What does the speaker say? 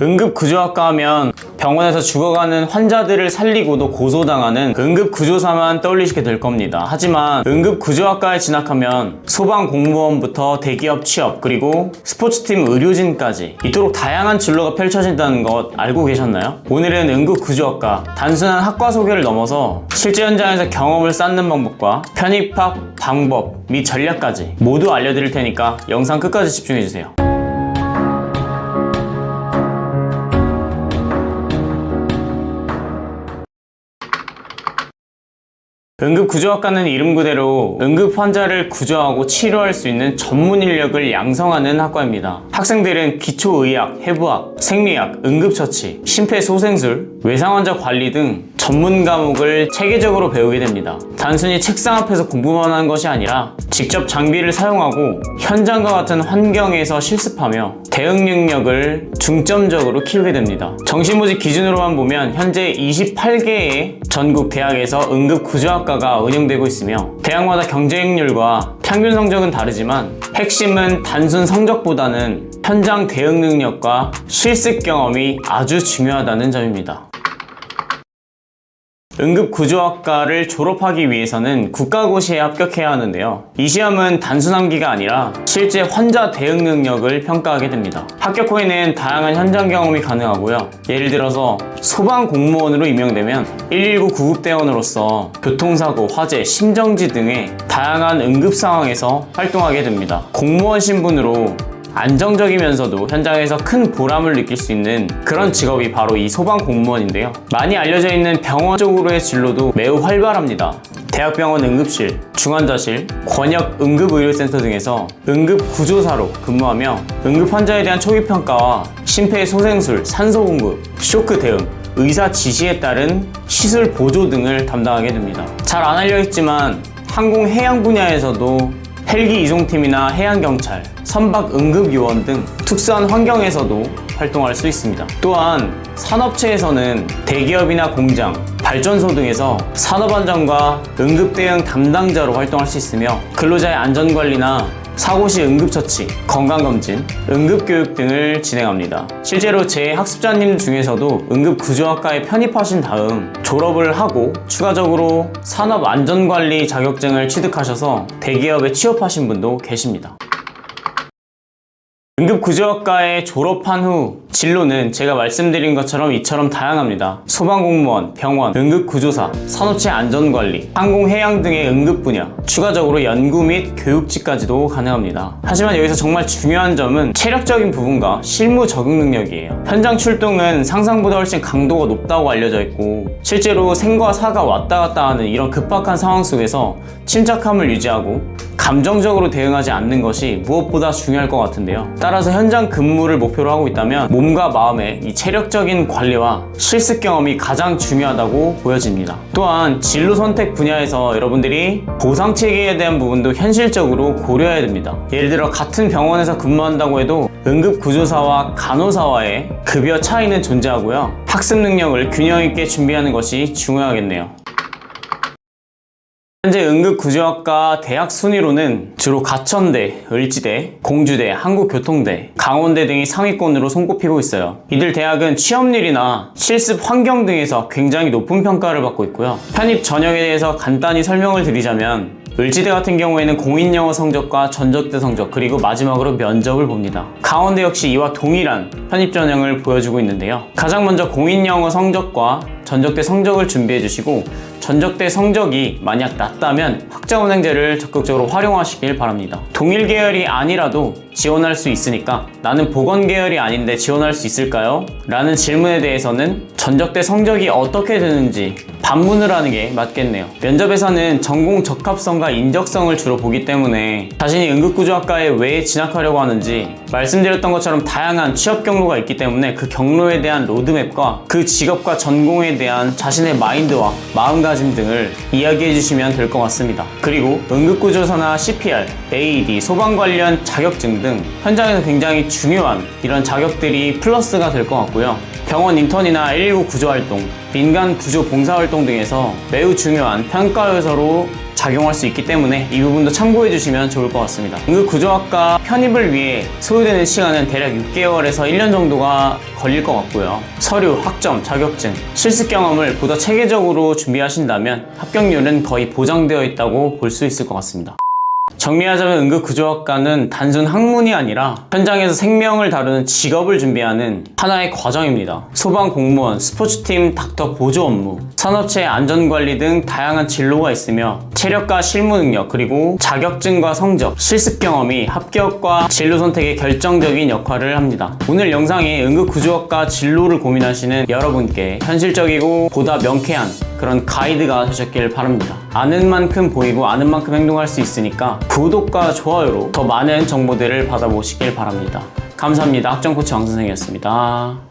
응급구조학과 하면 병원에서 죽어가는 환자들을 살리고도 고소당하는 응급구조사만 떠올리시게 될 겁니다. 하지만 응급구조학과에 진학하면 소방공무원부터 대기업 취업, 그리고 스포츠팀 의료진까지 이토록 다양한 진로가 펼쳐진다는 것 알고 계셨나요? 오늘은 응급구조학과 단순한 학과 소개를 넘어서 실제 현장에서 경험을 쌓는 방법과 편입학 방법 및 전략까지 모두 알려드릴 테니까 영상 끝까지 집중해주세요. 응급구조학과는 이름 그대로 응급 환자를 구조하고 치료할 수 있는 전문 인력을 양성하는 학과입니다. 학생들은 기초의학, 해부학, 생리학, 응급처치, 심폐소생술, 외상환자 관리 등 전문 과목을 체계적으로 배우게 됩니다. 단순히 책상 앞에서 공부만 하는 것이 아니라 직접 장비를 사용하고 현장과 같은 환경에서 실습하며 대응 능력을 중점적으로 키우게 됩니다. 정시모집 기준으로만 보면 현재 28개의 전국 대학에서 응급구조학과가 운영되고 있으며 대학마다 경쟁률과 평균 성적은 다르지만 핵심은 단순 성적보다는 현장 대응 능력과 실습 경험이 아주 중요하다는 점입니다. 응급구조학과를 졸업하기 위해서는 국가고시에 합격해야 하는데요. 이 시험은 단순 암기가 아니라 실제 환자 대응 능력을 평가하게 됩니다. 합격 후에는 다양한 현장 경험이 가능하고요. 예를 들어서 소방공무원으로 임명되면 119 구급대원으로서 교통사고, 화재, 심정지 등의 다양한 응급 상황에서 활동하게 됩니다. 공무원 신분으로 안정적이면서도 현장에서 큰 보람을 느낄 수 있는 그런 직업이 바로 이 소방공무원인데요. 많이 알려져 있는 병원 쪽으로의 진로도 매우 활발합니다. 대학병원 응급실, 중환자실, 권역 응급의료센터 등에서 응급구조사로 근무하며 응급환자에 대한 초기평가와 심폐소생술, 산소공급, 쇼크 대응, 의사 지시에 따른 시술 보조 등을 담당하게 됩니다. 잘 안 알려있지만 항공해양 분야에서도 헬기 이송팀이나 해양경찰, 선박 응급요원 등 특수한 환경에서도 활동할 수 있습니다. 또한 산업체에서는 대기업이나 공장, 발전소 등에서 산업안전과 응급대응 담당자로 활동할 수 있으며 근로자의 안전관리나 사고시 응급처치, 건강검진, 응급교육 등을 진행합니다. 실제로 제 학습자님 중에서도 응급구조학과에 편입하신 다음 졸업을 하고 추가적으로 산업안전관리 자격증을 취득하셔서 대기업에 취업하신 분도 계십니다. 응급구조학과에 졸업한 후 진로는 제가 말씀드린 것처럼 이처럼 다양합니다. 소방공무원, 병원, 응급구조사, 산업체 안전관리, 항공해양 등의 응급 분야, 추가적으로 연구 및 교육직까지도 가능합니다. 하지만 여기서 정말 중요한 점은 체력적인 부분과 실무 적응 능력이에요. 현장 출동은 상상보다 훨씬 강도가 높다고 알려져 있고 실제로 생과 사가 왔다 갔다 하는 이런 급박한 상황 속에서 침착함을 유지하고 감정적으로 대응하지 않는 것이 무엇보다 중요할 것 같은데요. 따라서 현장 근무를 목표로 하고 있다면 몸과 마음의 이 체력적인 관리와 실습 경험이 가장 중요하다고 보여집니다. 또한 진로 선택 분야에서 여러분들이 보상 체계에 대한 부분도 현실적으로 고려해야 됩니다. 예를 들어 같은 병원에서 근무한다고 해도 응급구조사와 간호사와의 급여 차이는 존재하고요. 학습 능력을 균형 있게 준비하는 것이 중요하겠네요. 현재 응급구조학과 대학 순위로는 주로 가천대, 을지대, 공주대, 한국교통대, 강원대 등이 상위권으로 손꼽히고 있어요. 이들 대학은 취업률이나 실습 환경 등에서 굉장히 높은 평가를 받고 있고요. 편입 전형에 대해서 간단히 설명을 드리자면 을지대 같은 경우에는 공인영어 성적과 전적대 성적, 그리고 마지막으로 면접을 봅니다. 강원대 역시 이와 동일한 편입 전형을 보여주고 있는데요. 가장 먼저 공인영어 성적과 전적대 성적을 준비해 주시고 전적대 성적이 만약 낮다면 학자운행제를 적극적으로 활용하시길 바랍니다. 동일 계열이 아니라도 지원할 수 있으니까 나는 보건 계열이 아닌데 지원할 수 있을까요? 라는 질문에 대해서는 전적대 성적이 어떻게 되는지 반문을 하는 게 맞겠네요. 면접에서는 전공 적합성과 인적성을 주로 보기 때문에 자신이 응급구조학과에 왜 진학하려고 하는지 말씀드렸던 것처럼 다양한 취업 경로가 있기 때문에 그 경로에 대한 로드맵과 그 직업과 전공에 대한 자신의 마인드와 마음가짐 등을 이야기해 주시면 될 것 같습니다. 그리고 응급구조사나 CPR, AED, 소방 관련 자격증 등 현장에서 굉장히 중요한 이런 자격들이 플러스가 될 것 같고요. 병원 인턴이나 119 구조활동, 민간 구조 봉사활동 등에서 매우 중요한 평가 요소로 작용할 수 있기 때문에 이 부분도 참고해 주시면 좋을 것 같습니다. 응급구조학과 편입을 위해 소요되는 시간은 대략 6개월에서 1년 정도가 걸릴 것 같고요. 서류, 학점, 자격증, 실습 경험을 보다 체계적으로 준비하신다면 합격률은 거의 보장되어 있다고 볼 수 있을 것 같습니다. 정리하자면 응급구조학과는 단순 학문이 아니라 현장에서 생명을 다루는 직업을 준비하는 하나의 과정입니다. 소방 공무원, 스포츠팀, 닥터 보조 업무, 산업체 안전관리 등 다양한 진로가 있으며 체력과 실무 능력, 그리고 자격증과 성적, 실습 경험이 합격과 진로 선택에 결정적인 역할을 합니다. 오늘 영상에 응급구조학과 진로를 고민하시는 여러분께 현실적이고 보다 명쾌한 그런 가이드가 되셨길 바랍니다. 아는 만큼 보이고 아는 만큼 행동할 수 있으니까 구독과 좋아요로 더 많은 정보들을 받아보시길 바랍니다. 감사합니다. 학점코치 왕선생이었습니다.